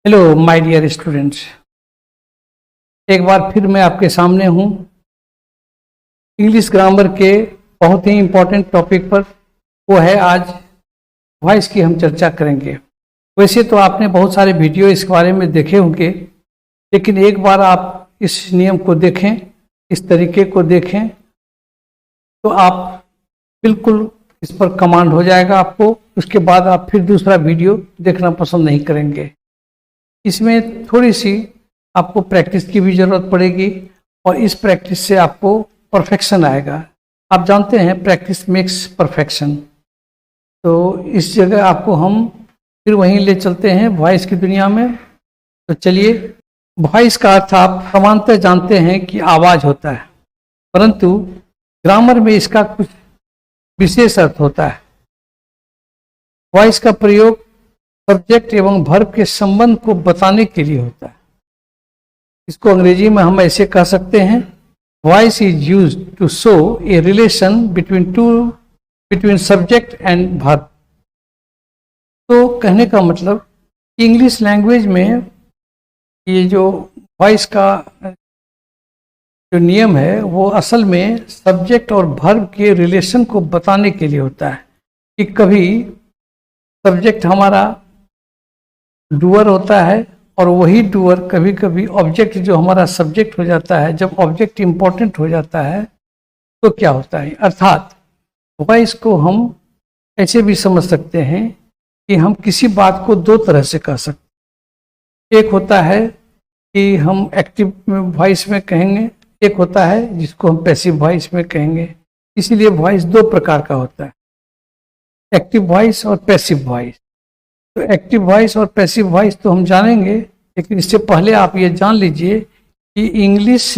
Hello my dear students, एक बार फिर मैं आपके सामने हूँ इंग्लिश ग्रामर के बहुत ही इम्पोर्टेंट टॉपिक पर। वो है आज वॉइस की हम चर्चा करेंगे। वैसे तो आपने बहुत सारे वीडियो इस बारे में देखे होंगे, लेकिन एक बार आप इस नियम को देखें, इस तरीके को देखें, तो आप बिल्कुल इस पर कमांड हो जाएगा आपको। उसके बाद आप फिर दूसरा वीडियो देखना पसंद नहीं करेंगे। इसमें थोड़ी सी आपको प्रैक्टिस की भी ज़रूरत पड़ेगी और इस प्रैक्टिस से आपको परफेक्शन आएगा। आप जानते हैं प्रैक्टिस मेक्स परफेक्शन। तो इस जगह आपको हम फिर वहीं ले चलते हैं वॉइस की दुनिया में। तो चलिए, वॉइस का अर्थ आप सामान्यतः जानते हैं कि आवाज़ होता है, परंतु ग्रामर में इसका कुछ विशेष अर्थ होता है। वॉइस का प्रयोग सब्जेक्ट एवं वर्ब के संबंध को बताने के लिए होता है। इसको अंग्रेजी में हम ऐसे कह सकते हैं, voice is used to show a relation between subject and verb. तो कहने का मतलब इंग्लिश लैंग्वेज में ये जो वॉइस का जो नियम है वो असल में सब्जेक्ट और वर्ब के रिलेशन को बताने के लिए होता है कि कभी सब्जेक्ट हमारा डूअर होता है और वही डूअर कभी कभी ऑब्जेक्ट जो हमारा सब्जेक्ट हो जाता है। जब ऑब्जेक्ट इंपॉर्टेंट हो जाता है तो क्या होता है, अर्थात वॉइस को हम ऐसे भी समझ सकते हैं कि हम किसी बात को दो तरह से कह सकते हैं। एक होता है कि हम एक्टिव वॉइस में कहेंगे, एक होता है जिसको हम पैसिव वॉइस में कहेंगे। इसीलिए वॉइस दो प्रकार का होता है, एक्टिव वॉइस और पैसिव वॉइस। तो एक्टिव वॉइस और पैसिव वॉइस तो हम जानेंगे, लेकिन इससे पहले आप ये जान लीजिए कि इंग्लिश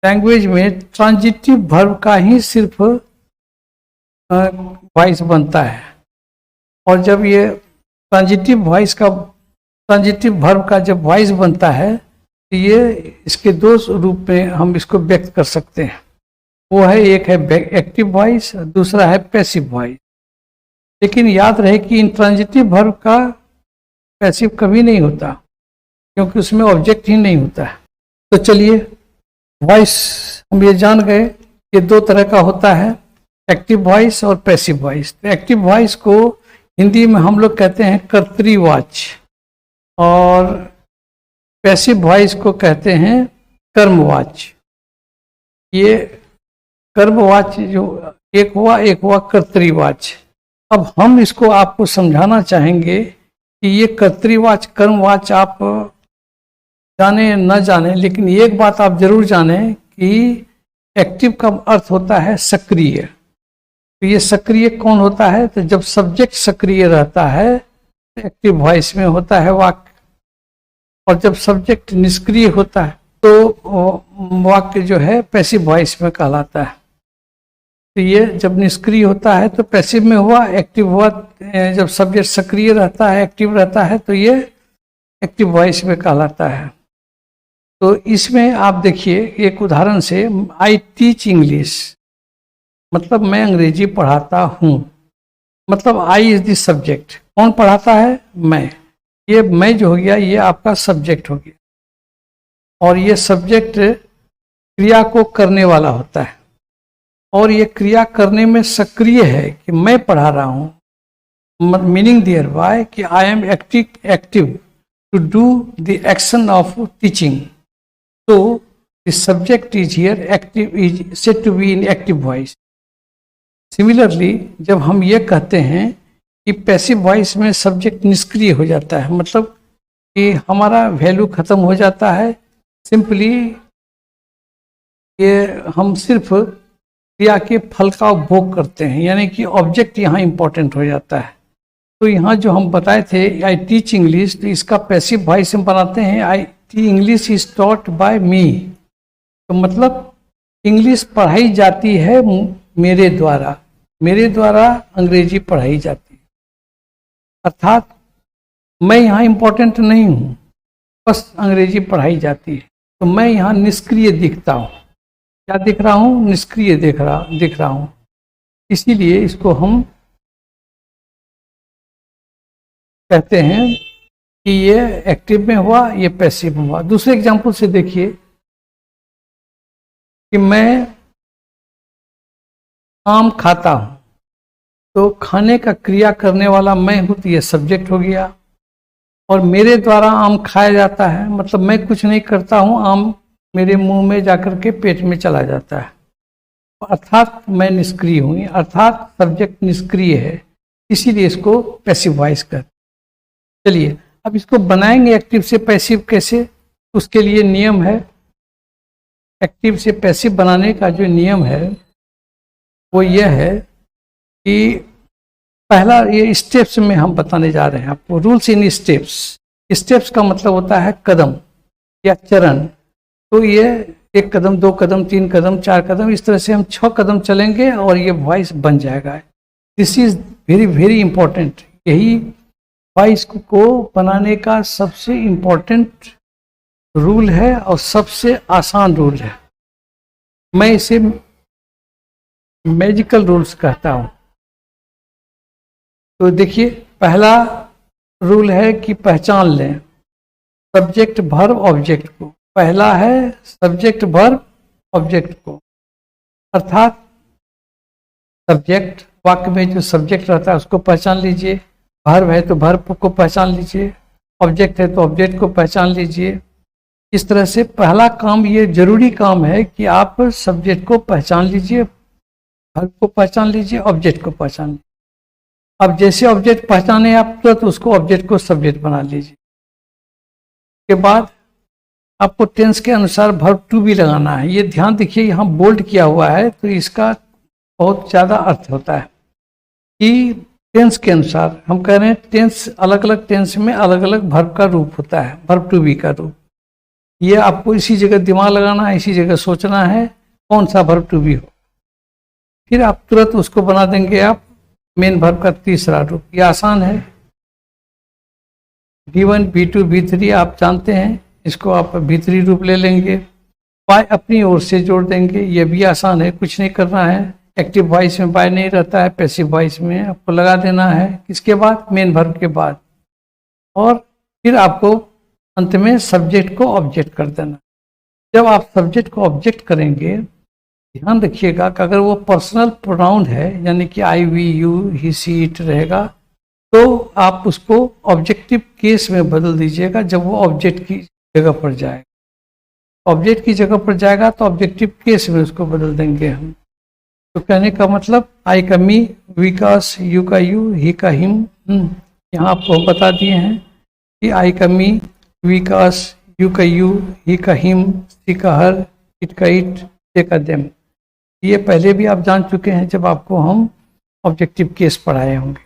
लैंग्वेज में ट्रांजिटिव वर्ब का ही सिर्फ वॉइस बनता है। और जब ये ट्रांजिटिव वर्ब का जब वॉइस बनता है तो ये इसके दो रूप में हम इसको व्यक्त कर सकते हैं। वो है, एक है एक्टिव वॉइस, दूसरा है पैसिव वॉइस। लेकिन याद रहे कि इंट्रांजिटिव वर्ब का पैसिव कभी नहीं होता, क्योंकि उसमें ऑब्जेक्ट ही नहीं होता है। तो चलिए, वॉइस हम ये जान गए कि दो तरह का होता है, एक्टिव वॉइस और पैसिव वॉइस। तो एक्टिव वॉइस को हिंदी में हम लोग कहते हैं कर्तरीवाच, और पैसिव वॉइस को कहते हैं कर्मवाच। ये कर्मवाच जो एक हुआ कर्तरीवाच। अब हम इसको आपको समझाना चाहेंगे कि ये कर्तरीवाच कर्मवाच आप जाने न जाने, लेकिन एक बात आप जरूर जानें कि एक्टिव का अर्थ होता है सक्रिय। तो ये सक्रिय कौन होता है, तो जब सब्जेक्ट सक्रिय रहता है तो एक्टिव वॉइस में होता है वाक्य, और जब सब्जेक्ट निष्क्रिय होता है तो वाक्य जो है पैसिव वॉइस में कहलाता है। तो ये जब निष्क्रिय होता है तो पैसिव में हुआ, एक्टिव हुआ जब सब्जेक्ट सक्रिय रहता है, एक्टिव रहता है, तो ये एक्टिव वॉइस में कहलाता है। तो इसमें आप देखिए एक उदाहरण से, आई टीच इंग्लिश, मतलब मैं अंग्रेजी पढ़ाता हूँ, मतलब आई इज द सब्जेक्ट। कौन पढ़ाता है, मैं। ये मैं जो हो गया ये आपका सब्जेक्ट हो गया, और ये सब्जेक्ट क्रिया को करने वाला होता है, और ये क्रिया करने में सक्रिय है कि मैं पढ़ा रहा हूँ। मीनिंग देयर बाय कि I am active to do the action of teaching. तो the subject is here active, is said to be in active voice. Similarly जब हम ये कहते हैं कि पैसिव वॉइस में सब्जेक्ट निष्क्रिय हो जाता है, मतलब कि हमारा वैल्यू खत्म हो जाता है, सिंपली ये हम सिर्फ क्रिया के फल का उपभोग करते हैं, यानी कि ऑब्जेक्ट यहाँ इंपॉर्टेंट हो जाता है। तो यहाँ जो हम बताए थे आई टीच इंग्लिश, तो इसका पैसिव वॉइस हम बनाते हैं I teach English is taught by me. तो मतलब इंग्लिश पढ़ाई जाती है मेरे द्वारा अंग्रेजी पढ़ाई जाती है, अर्थात मैं यहाँ इंपॉर्टेंट नहीं हूँ, बस अंग्रेजी पढ़ाई जाती है। तो मैं यहाँ निष्क्रिय दिखता हूँ, क्या दिख रहा हूँ, निष्क्रिय दिख रहा हूँ। इसीलिए इसको हम कहते हैं कि ये एक्टिव में हुआ, ये पैसिव में हुआ। दूसरे एग्जाम्पल से देखिए कि मैं आम खाता हूं, तो खाने का क्रिया करने वाला मैं हूं, तो ये सब्जेक्ट हो गया। और मेरे द्वारा आम खाया जाता है, मतलब मैं कुछ नहीं करता हूं, आम मेरे मुंह में जाकर के पेट में चला जाता है, अर्थात मैं निष्क्रिय हूं, अर्थात सब्जेक्ट निष्क्रिय है, इसीलिए इसको पैसिव वॉइस कहते हैं। चलिए अब इसको बनाएंगे एक्टिव से पैसिव कैसे, उसके लिए नियम है। एक्टिव से पैसिव बनाने का जो नियम है वो यह है कि पहला, ये स्टेप्स में हम बताने जा रहे हैं आपको, रूल्स इन स्टेप्स। स्टेप्स का मतलब होता है कदम या चरण। तो ये 1 कदम, 2 कदम, 3 कदम, 4 कदम, इस तरह से हम 6 कदम चलेंगे और ये वॉइस बन जाएगा। This is very very important. यही वॉइस को बनाने का सबसे इंपॉर्टेंट रूल है और सबसे आसान रूल है। मैं इसे मैजिकल रूल्स कहता हूं। तो देखिए, पहला रूल है कि पहचान लें सब्जेक्ट वर्ब ऑब्जेक्ट को। पहला है सब्जेक्ट वर्ब ऑब्जेक्ट को, अर्थात सब्जेक्ट, वाक्य में जो सब्जेक्ट रहता है उसको पहचान लीजिए, वर्ब है तो वर्ब को पहचान लीजिए, ऑब्जेक्ट है तो ऑब्जेक्ट को पहचान लीजिए। इस तरह से पहला काम, ये जरूरी काम है कि आप सब्जेक्ट को पहचान लीजिए, वर्ब को पहचान लीजिए, ऑब्जेक्ट को पहचान लीजिए। अब जैसे ऑब्जेक्ट पहचाने आप तो उसको ऑब्जेक्ट को सब्जेक्ट बना लीजिए। के बाद आपको टेंस के अनुसार वर्ब टू भी लगाना है। ये ध्यान देखिए, यहाँ बोल्ड किया हुआ है तो इसका बहुत ज़्यादा अर्थ होता है कि टेंस के अनुसार, हम कह रहे हैं टेंस, अलग अलग टेंस में अलग अलग वर्ब का रूप होता है, वर्ब टू बी का रूप। ये आपको इसी जगह दिमाग लगाना है, इसी जगह सोचना है कौन सा वर्ब टू बी हो, फिर आप तुरंत उसको बना देंगे आप मेन वर्ब का तीसरा रूप। ये आसान है। V1, V2, V3 आप जानते हैं, इसको आप भीतरी रूप ले लेंगे, बाय अपनी ओर से जोड़ देंगे। ये भी आसान है, कुछ नहीं करना है। एक्टिव वॉइस में बाय नहीं रहता है, पैसिव वॉइस में आपको लगा देना है। किसके बाद? मेन वर्ब के बाद। और फिर आपको अंत में सब्जेक्ट को ऑब्जेक्ट कर देना। जब आप सब्जेक्ट को ऑब्जेक्ट करेंगे, ध्यान रखिएगा कि अगर वो पर्सनल प्रोनाउन है, यानी कि I, we, you, he, she, it रहेगा, तो आप उसको ऑब्जेक्टिव केस में बदल दीजिएगा जब वो ऑब्जेक्ट की जगह पर जाएगा। ऑब्जेक्ट की जगह पर जाएगा तो ऑब्जेक्टिव केस में उसको बदल देंगे हम। तो कहने का मतलब आई का मी, वी का अस, यू का यू, ही का हिम। यहाँ आपको हम बता दिए हैं कि आई का मी, वी का अस, यू का यू, ही का हिम, सी का हर, इट का इट, दे का देम। ये पहले भी आप जान चुके हैं जब आपको हम ऑब्जेक्टिव केस पढ़ाए होंगे।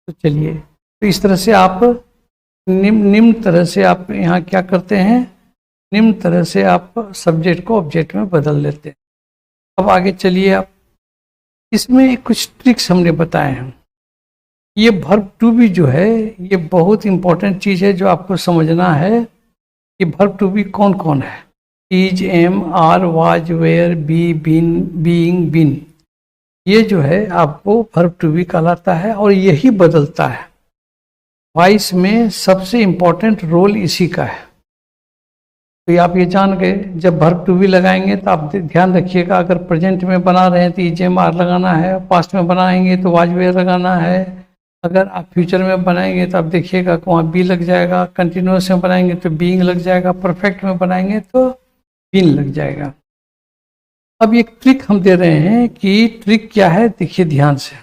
तो चलिए, तो इस तरह से आप निम्न तरह से आप यहाँ क्या करते हैं, निम्न तरह से आप सब्जेक्ट को ऑब्जेक्ट में बदल लेते हैं। अब आगे चलिए, आप इसमें कुछ ट्रिक्स हमने बताए हैं। ये वर्ब टू बी जो है, ये बहुत इंपॉर्टेंट चीज़ है जो आपको समझना है कि वर्ब टू बी कौन कौन है। Is, am, are, was, were, be, been, being, been, ये जो है आपको वर्ब टू बी कहलाता है और यही बदलता है। वॉइस में सबसे इंपॉर्टेंट रोल इसी का है। तो आप ये जान गए, जब वर्ब टू बी लगाएंगे तो आप ध्यान रखिएगा, अगर प्रेजेंट में बना रहे हैं तो इज, एम, आर लगाना है, पास्ट में बनाएंगे तो वाज, वेयर लगाना है, अगर आप फ्यूचर में बनाएंगे तो आप देखिएगा कि वहाँ बी लग जाएगा, कंटिन्यूस में बनाएंगे तो बीइंग लग जाएगा, परफेक्ट में बनाएंगे तो बीन लग जाएगा। अब एक ट्रिक हम दे रहे हैं कि ट्रिक क्या है, देखिए ध्यान से।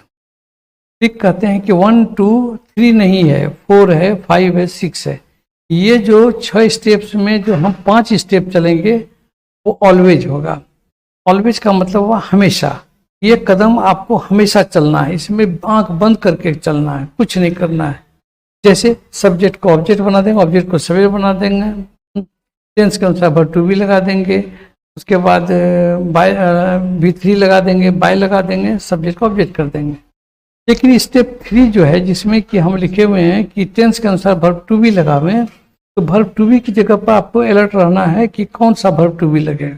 ट्रिक कहते हैं कि 1, 2, 3 नहीं है, 4 है, 5 है, 6 है। ये जो 6 स्टेप्स में जो हम 5 स्टेप चलेंगे वो ऑलवेज होगा। ऑलवेज का मतलब हुआ हमेशा। ये कदम आपको हमेशा चलना है, इसमें आंख बंद करके चलना है, कुछ नहीं करना है। जैसे सब्जेक्ट को ऑब्जेक्ट बना देंगे, ऑब्जेक्ट को सब्जेक्ट बना देंगे, टेंस के अनुसार वर्ब टू बी लगा देंगे, उसके बाद बाय V3 लगा देंगे, बाय लगा देंगे, सब्जेक्ट को ऑब्जेक्ट कर देंगे। लेकिन स्टेप 3 जो है, जिसमें कि हम लिखे हुए हैं कि टेंस के अनुसार वर्ब टू बी लगावें, तो वर्ब टू बी की जगह पर आपको अलर्ट रहना है कि कौन सा वर्ब टू बी लगेगा।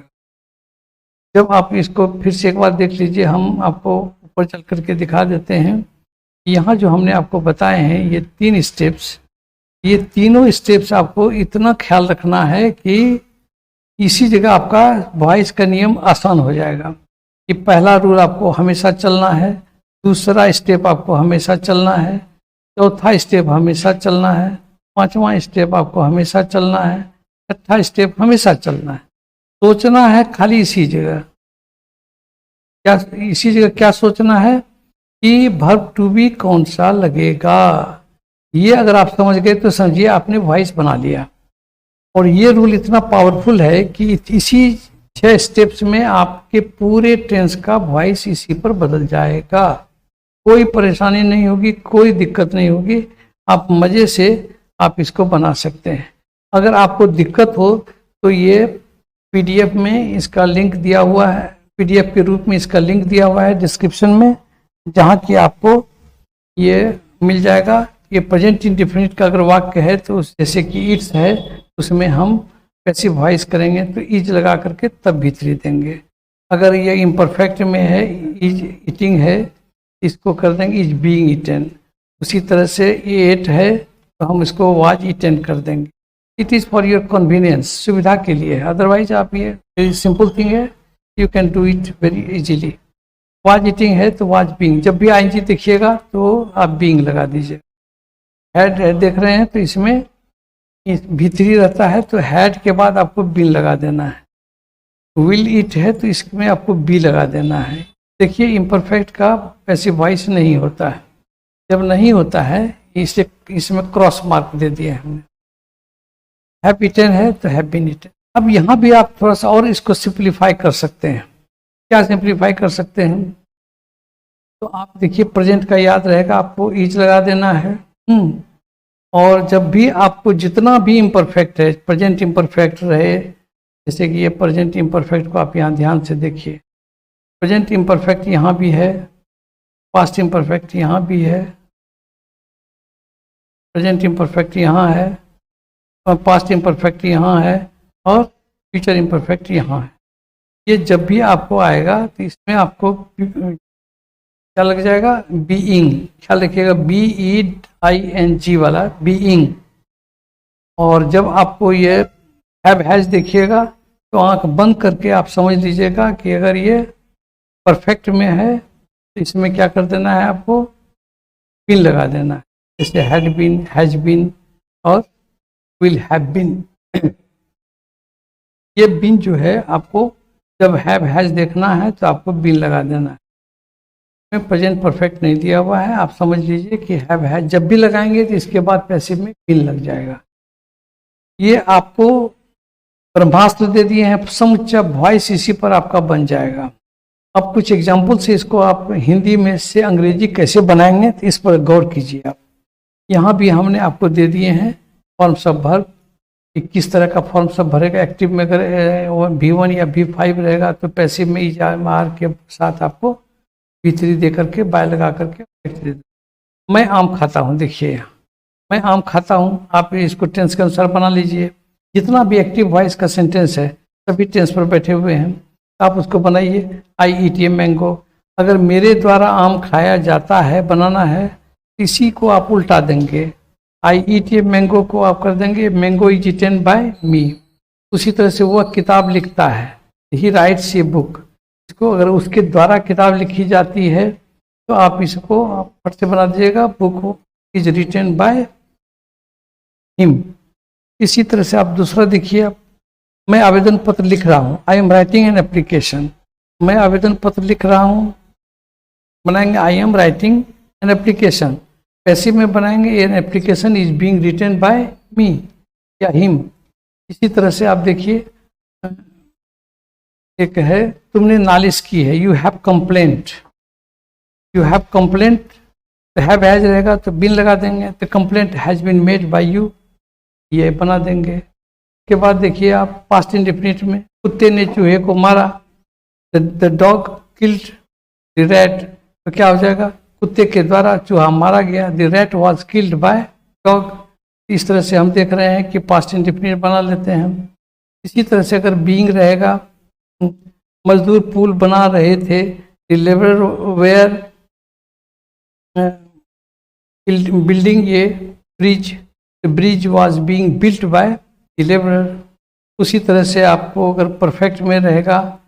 जब आप इसको फिर से एक बार देख लीजिए, हम आपको ऊपर चल करके दिखा देते हैं यहाँ जो हमने आपको बताए हैं ये 3 स्टेप्स, ये तीनों स्टेप्स आपको इतना ख्याल रखना है कि इसी जगह आपका वॉइस का नियम आसान हो जाएगा। कि पहला रूल आपको हमेशा चलना है, दूसरा स्टेप आपको हमेशा चलना है, चौथा स्टेप हमेशा चलना है, पांचवा स्टेप आपको हमेशा चलना है, छठा स्टेप हमेशा चलना है। सोचना है खाली इसी जगह, क्या इसी जगह क्या सोचना है कि वर्ब टू बी कौन सा लगेगा। ये अगर आप समझ गए तो समझिए आपने वॉइस बना लिया। और ये रूल इतना पावरफुल है कि इसी 6 स्टेप्स में आपके पूरे टेंस का वॉइस इसी पर बदल जाएगा। कोई परेशानी नहीं होगी, कोई दिक्कत नहीं होगी, आप मज़े से आप इसको बना सकते हैं। अगर आपको दिक्कत हो तो ये पीडीएफ में इसका लिंक दिया हुआ है, पीडीएफ के रूप में इसका लिंक दिया हुआ है डिस्क्रिप्शन में, जहाँ की आपको ये मिल जाएगा। ये प्रेजेंट इंडेफिनिट का अगर वाक्य है तो जैसे कि इट्स है, उसमें हम पैसिव वॉइस करेंगे तो इज लगा करके तब भीतरी देंगे। अगर ये इम्परफेक्ट में है, इज ईटिंग है, इसको कर देंगे इज बीइंग ईटन। उसी तरह से ये एट है तो हम इसको वाज ईटन कर देंगे। It is for your convenience, सुविधा के लिए। अदरवाइज आप ये वेरी सिंपल थिंग है, you can do it very easily. Was eating है तो वाज बीइंग, जब भी आईएनजी देखिएगा तो आप बीइंग लगा दीजिए। हैड देख रहे हैं तो इसमें भीतरी रहता है तो हैड के बाद आपको बीन लगा देना है। विल ईट है तो इसमें आपको बी लगा देना है। देखिए इम्परफेक्ट का पैसिव वॉइस नहीं होता है, जब नहीं होता है इसे इसमें क्रॉस मार्क दे दिए हमने। हैव ईटन है तो हैव बीन ईटन। अब यहाँ भी आप थोड़ा सा और इसको सिंप्लीफाई कर सकते हैं। क्या सिंप्लीफाई कर सकते हैं? तो आप देखिए प्रेजेंट का याद रहेगा, आपको ईज लगा देना है। और जब भी आपको जितना भी इम्परफेक्ट है, प्रेजेंट इम्परफेक्ट रहे, जैसे कि ये प्रेजेंट इम्परफेक्ट को आप यहाँ ध्यान से देखिए, प्रेजेंट इम्परफेक्ट यहाँ भी है, पास्ट इम्परफेक्ट यहाँ भी है, प्रेजेंट इम्परफेक्ट यहाँ है, पास्ट इम्परफेक्ट यहाँ है और फ्यूचर इम्परफेक्ट यहाँ है। ये जब भी आपको आएगा तो इसमें आपको क्या लग जाएगा? बीइंग। ख्याल रखिएगा, BEING वाला बीइंग। और जब आपको ये हैव हैज देखिएगा तो आंख बंद करके आप समझ लीजिएगा कि अगर ये परफेक्ट में है तो इसमें क्या कर देना है, आपको बिन लगा देना है। जैसे हैड बीन, हैज बीन और विल हैव बीन। ये बिन जो है आपको जब हैव हैज देखना है तो आपको बिन लगा देना है। में प्रेजेंट परफेक्ट नहीं दिया हुआ है, आप समझ लीजिए कि हैव हैज जब भी लगाएंगे तो इसके बाद पैसिव में बिन लग जाएगा। ये आपको ब्रह्मास्त्र दे दिए हैं, समूचा वॉइस इसी पर आपका बन जाएगा। अब कुछ एग्जाम्पल से इसको आप हिंदी में से अंग्रेजी कैसे बनाएंगे तो इस पर गौर कीजिए आप। यहाँ भी हमने आपको दे दिए हैं फॉर्म्स ऑफ वर्ब, किस तरह का फॉर्म्स ऑफ भरेगा। एक्टिव में अगर V1 या V5 रहेगा तो पैसिव में इज आर के साथ आपको V3 दे करके बाय लगा करके मैं आम खाता हूँ। देखिए मैं आम खाता हूँ, आप इसको टेंस के अनुसार बना लीजिए। जितना भी एक्टिव वॉइस का सेंटेंस है सभी टेंस पर बैठे हुए हैं, आप उसको बनाइए। आई ईट ए मैंगो, अगर मेरे द्वारा आम खाया जाता है बनाना है, इसी को आप उल्टा देंगे। आई ईट ए मैंगो को आप कर देंगे मैंगो इज ईटन बाय मी। उसी तरह से वह किताब लिखता है, ही राइट्स ए बुक। इसको अगर उसके द्वारा किताब लिखी जाती है तो आप इसको आप फट से बना दीजिएगा, book is written by him. इसी तरह से आप दूसरा देखिए, मैं आवेदन पत्र लिख रहा हूँ, I am writing an application. मैं आवेदन पत्र लिख रहा हूँ, बनाएंगे I am writing an application. Passive में बनाएंगे an application is being written by me या हिम। इसी तरह से आप देखिए, एक है तुमने नालिश की है, you have complaint. You have complaint तो हैव हैज रहेगा तो बिन लगा देंगे, तो complaint has been made by you, ये बना देंगे। के बाद देखिए आप पास्ट इंडेफिनिट में, कुत्ते ने चूहे को मारा, the dog killed the rat, तो क्या हो जाएगा? कुत्ते के द्वारा चूहा मारा गया, the rat was killed by dog. इस तरह से हम देख रहे हैं कि पास्ट इंडेफिनिट बना लेते हैं हम। इसी तरह से अगर बीइंग रहेगा, मजदूर पुल बना रहे थे, the labour were building a bridge, the bridge was being built by the labourer. उसी तरह से आपको अगर परफेक्ट में रहेगा,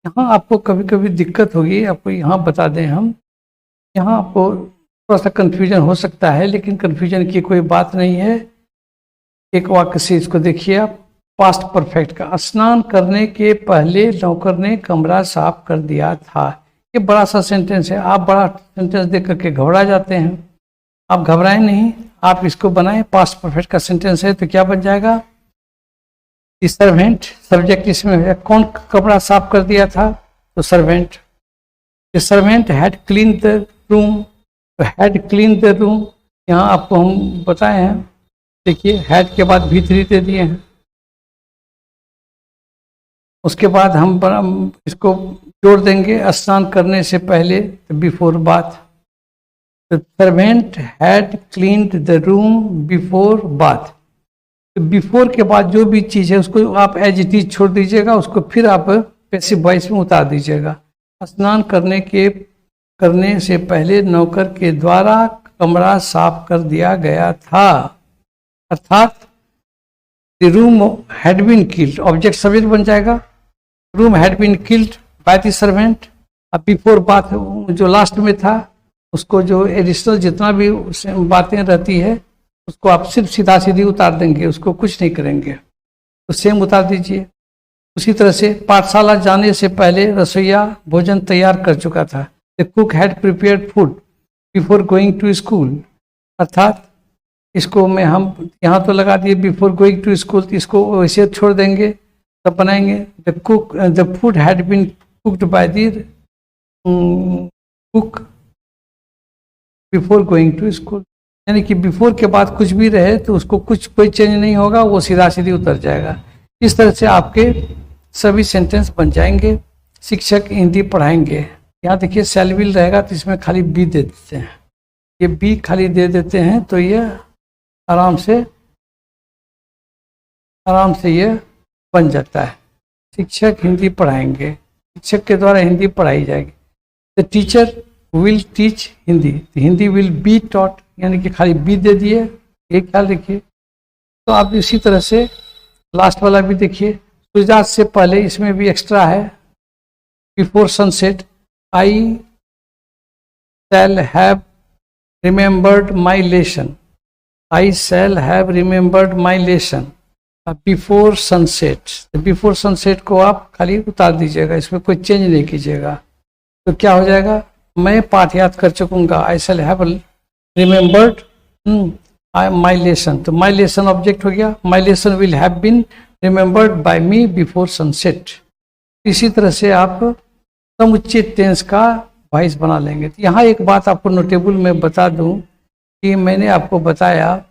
यहाँ आपको कभी कभी दिक्कत होगी, आपको यहाँ बता दें हम, यहाँ आपको थोड़ा सा कन्फ्यूजन हो सकता है, लेकिन कन्फ्यूजन की कोई बात नहीं है। एक वाक्य से इसको देखिए आप, पास्ट परफेक्ट का, स्नान करने के पहले नौकर ने कमरा साफ कर दिया था। ये बड़ा सा सेंटेंस है, आप बड़ा सेंटेंस देख करके घबरा जाते हैं, आप घबराएं नहीं, आप इसको बनाएं। पास्ट परफेक्ट का सेंटेंस है तो क्या बन जाएगा, सर्वेंट, सब्जेक्ट इसमें है, कौन कमरा साफ कर दिया था, तो servant. The servant had clean the room, तो हैड क्लीन द रूम, यहाँ आपको हम बताए हैं, देखिए हैड के बाद भी3 दे दिए हैं। उसके बाद हम इसको जोड़ देंगे, स्नान करने से पहले, before bath. The servant had cleaned the room before bath. तो बिफोर के बाद जो भी चीज़ है उसको आप एज इट इज छोड़ दीजिएगा, उसको फिर आप पैसिव वॉइस में उतार दीजिएगा। स्नान करने से पहले नौकर के द्वारा कमरा साफ कर दिया गया था, अर्थात the room had been killed, object subject बन जाएगा, room had been killed by the servant. अब बिफोर बात जो लास्ट में था, उसको जो एडिशनल जितना भी बातें रहती है उसको आप सिर्फ सीधा सीधी उतार देंगे, उसको कुछ नहीं करेंगे, तो सेम उतार दीजिए। उसी तरह से पाठशाला जाने से पहले रसोइया भोजन तैयार कर चुका था, the cook had prepared food before going to school, अर्थात इसको में हम यहाँ तो लगा दिए बिफोर गोइंग टू स्कूल, इसको वैसे छोड़ देंगे तब बनाएंगे, the food had been cooked by the cook before going to school, यानी कि बिफोर के बाद कुछ भी रहे तो उसको कोई चेंज नहीं होगा, वो सीधा सीधी उतर जाएगा। इस तरह से आपके सभी सेंटेंस बन जाएंगे। शिक्षक हिंदी पढ़ाएंगे, यहाँ देखिए शैल विल रहेगा तो इसमें खाली बी दे देते हैं, ये बी खाली दे देते हैं तो ये आराम से ये बन जाता है। शिक्षक हिंदी पढ़ाएंगे, शिक्षक के द्वारा हिंदी पढ़ाई जाएगी। The teacher will teach Hindi, Hindi will be taught, यानी कि खाली बी दे दिए, ये ख्याल रखिए। तो आप इसी तरह से लास्ट वाला भी देखिए, सूर्यास्त से पहले, इसमें भी एक्स्ट्रा है, before sunset I shall have remembered my lesson, I shall have remembered my lesson before sunset, before sunset को आप खाली उतार दीजिएगा, इसमें कोई चेंज नहीं कीजिएगा, तो क्या हो जाएगा, मैं पाठ याद कर चुकूंगा, I shall have remembered my lesson, तो माई लेसन ऑब्जेक्ट हो गया, my lesson will have been remembered by me before sunset. इसी तरह से आप समुचित टेंस का वॉइस बना लेंगे। तो यहाँ एक बात आपको नोटेबल में बता दूं कि मैंने आपको बताया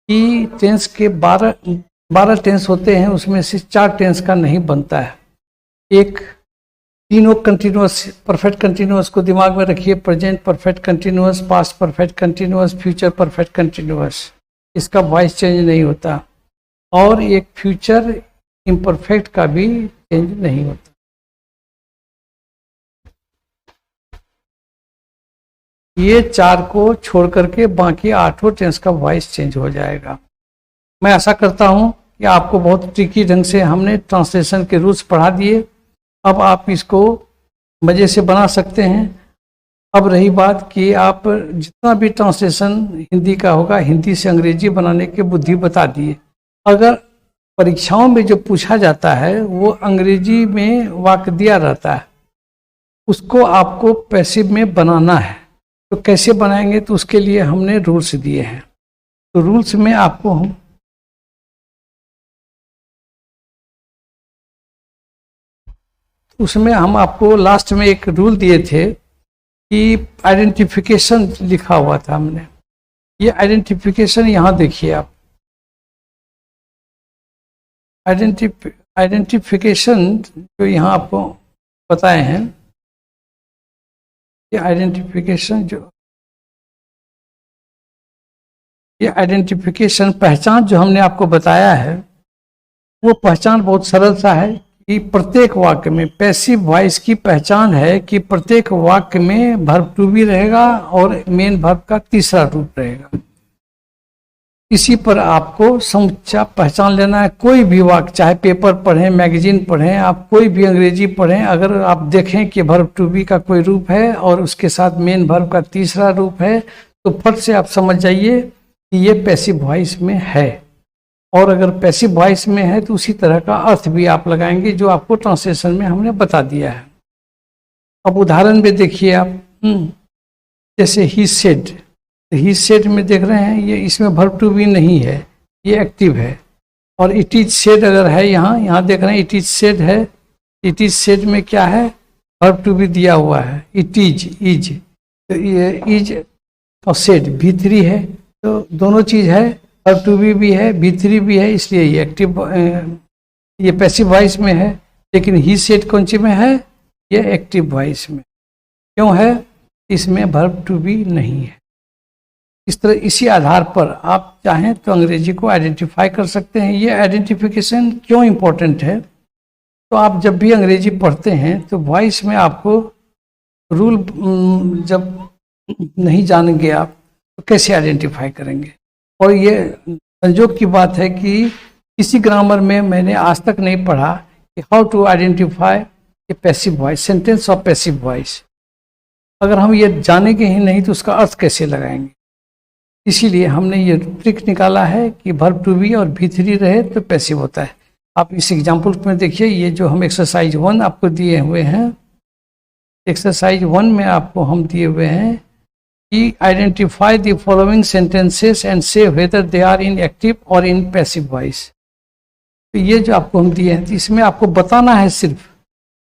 कि टेंस के 12 टेंस होते हैं, उसमें से 4 टेंस का नहीं बनता है। एक तीनों कंटिन्यूअस परफेक्ट कंटिन्यूअस को दिमाग में रखिए, present perfect continuous, past perfect continuous, future perfect continuous, इसका वॉइस चेंज नहीं होता, और एक फ्यूचर इम्परफेक्ट का भी चेंज नहीं होता। ये 4 को छोड़ करके बाकी 8 टेंस का वॉइस चेंज हो जाएगा। मैं आशा करता हूं कि आपको बहुत ट्रिकी ढंग से हमने ट्रांसलेशन के रूल्स पढ़ा दिए, अब आप इसको मज़े से बना सकते हैं। अब रही बात कि आप जितना भी ट्रांसलेशन हिंदी का होगा, हिंदी से अंग्रेजी बनाने की बुद्धि बता दिए। अगर परीक्षाओं में जो पूछा जाता है वो अंग्रेजी में वाक्य दिया रहता है, उसको आपको पैसिव में बनाना है, तो कैसे बनाएंगे, तो उसके लिए हमने रूल्स दिए हैं। तो रूल्स में आपको हम उसमें हम आपको लास्ट में एक रूल दिए थे कि आइडेंटिफिकेशन लिखा हुआ था हमने, ये आइडेंटिफिकेशन यहाँ देखिए आप, आइडेंटिफिकेशन जो यहाँ आपको बताए हैं, ये आइडेंटिफिकेशन पहचान जो हमने आपको बताया है, वो पहचान बहुत सरल सा है। कि प्रत्येक वाक्य में पैसिव वॉइस की पहचान है कि प्रत्येक वाक्य में वर्ब टू बी रहेगा और मेन वर्ब का तीसरा रूप रहेगा। इसी पर आपको समूचा पहचान लेना है। कोई भी वाक्य, चाहे पेपर पढ़ें, मैगजीन पढ़ें, आप कोई भी अंग्रेजी पढ़ें, अगर आप देखें कि वर्ब टू बी का कोई रूप है और उसके साथ मेन वर्ब का तीसरा रूप है, तो फट से आप समझ जाइए कि ये पैसिव वॉइस में है। और अगर पैसिव वॉइस में है तो उसी तरह का अर्थ भी आप लगाएंगे जो आपको ट्रांसलेशन में हमने बता दिया है। अब उदाहरण में देखिए आप, जैसे ही सेड, ही सेड में देख रहे हैं ये इसमें वर्ब टू बी नहीं है, ये एक्टिव है। और इट इज सेड अगर है, यहाँ देख रहे हैं इट इज सेड है, इट इज सेड में क्या है, वर्ब टू बी दिया हुआ है, इट इज, तो ये इज और सेड V3 है, तो दोनों चीज है, वर्ब टू बी भी है, V3 भी है, इसलिए ये एक्टिव, ये पैसिव वॉइस में है। लेकिन ही सेड कौन सी में है, ये एक्टिव वॉइस में। क्यों है, इसमें वर्ब टू बी नहीं है। इस तरह इसी आधार पर आप चाहें तो अंग्रेजी को आइडेंटिफाई कर सकते हैं। ये आइडेंटिफिकेशन क्यों इम्पोर्टेंट है, तो आप जब भी अंग्रेजी पढ़ते हैं तो वॉइस में आपको रूल जब नहीं जानेंगे आप तो कैसे आइडेंटिफाई करेंगे। और ये संयोग की बात है कि किसी ग्रामर में मैंने आज तक नहीं पढ़ा कि how to identify a passive voice, sentence of passive voice. अगर हम ये जानेंगे ही नहीं तो उसका अर्थ कैसे लगाएंगे। इसीलिए हमने ये ट्रिक निकाला है कि वर्ब टू बी और V3 रहे तो पैसिव होता है। आप इस एग्जाम्पल में देखिए, ये जो हम एक्सरसाइज 1 आपको दिए हुए हैं, एक्सरसाइज 1 में आपको हम दिए हुए हैं कि identify the following sentences and say whether they are in active और इन पैसिव वॉइस। तो ये जो आपको हम दिए हैं, तो इसमें आपको बताना है सिर्फ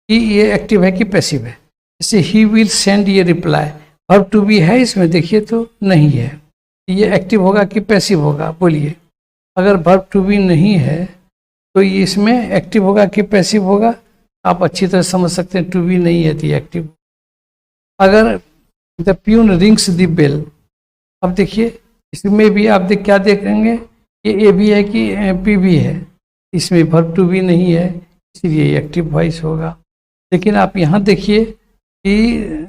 कि ये एक्टिव है कि पैसिव है। जैसे ही विल सेंड, ये रिप्लाई, वर्ब टू बी है इसमें, देखिए तो नहीं है, ये एक्टिव होगा कि पैसिव होगा, बोलिए। अगर वर्ब टू बी नहीं है तो ये इसमें एक्टिव होगा कि पैसिव होगा, आप अच्छी तरह समझ सकते हैं। टू बी नहीं है तो ये एक्टिव। अगर the peon rings the bell, अब देखिए इसमें भी आप क्या देखेंगे, ये ए बी है कि पी बी है, इसमें वर्ब टू बी नहीं है इसलिए ये एक्टिव वॉइस होगा। लेकिन आप यहाँ देखिए कि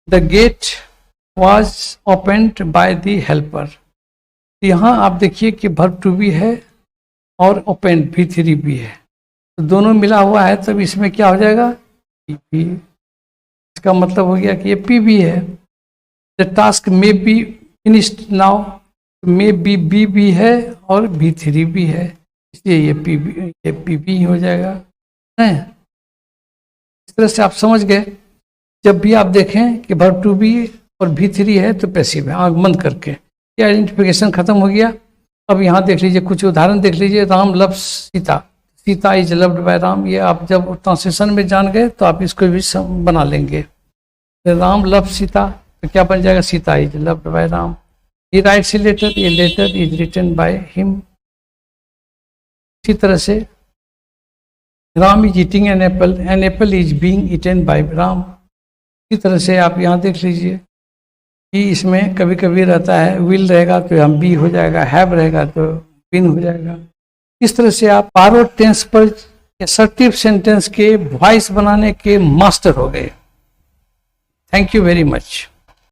the gate was opened by the helper. यहाँ आप देखिए कि वर्ब टू बी है और ओपन V3 भी है, तो दोनों मिला हुआ है, तब इसमें क्या हो जाएगा, पी। इसका मतलब हो गया कि ये पी भी है। The task may be finished now, may be be भी है और V3 भी है, इसलिए ये पी भी हो जाएगा। है इस तरह से आप समझ गए। जब भी आप देखें कि वर्ब टू बी और V3 है तो पैसिव है, आँख बंद करके। ये आइडेंटिफिकेशन खत्म हो गया। अब यहाँ देख लीजिए, कुछ उदाहरण देख लीजिए। Ram loves Sita, Sita is loved by Ram. ये आप जब ट्रांसलेशन में जान गए तो आप इसको भी बना लेंगे। राम लव सीता तो क्या बन जाएगा, Sita is loved by Ram. He writes a letter, ये letter is written by him. इसी तरह से Ram is eating an apple is being eaten by Ram. इसी तरह से आप यहाँ देख लीजिए कि इसमें कभी कभी रहता है विल रहेगा तो हम बी हो जाएगा, हैव रहेगा तो बिन हो जाएगा। इस तरह से आप पारोड टेंस पर असर्टिव सेंटेंस के वॉइस बनाने के मास्टर हो गए। Thank you very much.